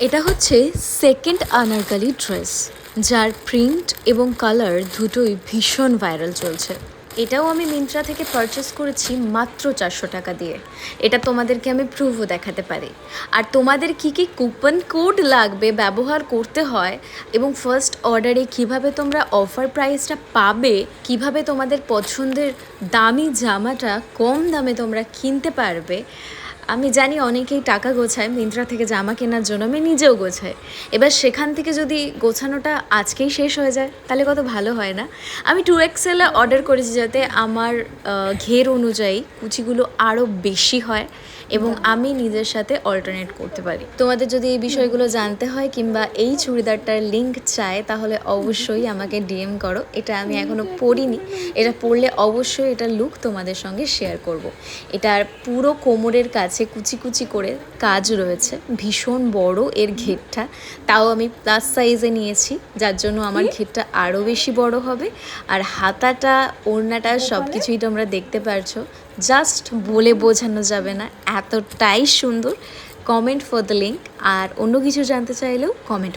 এটা হচ্ছে second Anarkali dress, যার প্রিন্ট এবং কালার দুটোই ভীষণ ভাইরাল চলছে। এটাও আমি মিন্ত্রা থেকে পারচেস করেছি মাত্র 400 টাকা দিয়ে। এটা তোমাদেরকে আমি প্রুফও দেখাতে পারি। আর তোমাদের কি কি কুপন কোড লাগবে, ব্যবহার করতে হয়, এবং ফার্স্ট অর্ডারে কিভাবে তোমরা অফার প্রাইসটা পাবে, কিভাবে তোমাদের পছন্দের দামি জামাটা কম দামে তোমরা কিনতে পারবে। আমি জানি অনেকেই টাকা গোছায় মিন্ত্রা থেকে জামা কেনার জন্য, আমি নিজেও গোছাই। এবার সেখান থেকে যদি গোছানোটা আজকেই শেষ হয়ে যায় তাহলে কত ভালো হয় না। আমি 2XL অর্ডার করেছি যাতে আমার ঘের অনুযায়ী কুচিগুলো আরও বেশি হয় এবং আমি নিজের সাথে অল্টারনেট করতে পারি। তোমাদের যদি এই বিষয়গুলো জানতে হয় কিংবা এই চুড়িদারটার লিঙ্ক চায় তাহলে অবশ্যই আমাকে ডিএম করো। এটা আমি এখনও পরিনি, এটা পরলে অবশ্যই এটার লুক তোমাদের সঙ্গে শেয়ার করব। এটার পুরো কোমরের কাছে কুচি কুচি করে কাজ রয়েছে, ভীষণ বড় এর ঘেরটা, তাও আমি প্লাস সাইজে নিয়েছি যার জন্য আমার ঘেরটা আরও বেশি বড় হবে। আর হাতাটা, ওড়নাটা সব কিছুই তোমরা দেখতে পারছো, জাস্ট বলে বোঝানো যাবে না, এতটাই সুন্দর। Comment for the link. আর অন্য কিছু জানতে চাইলেও কমেন্ট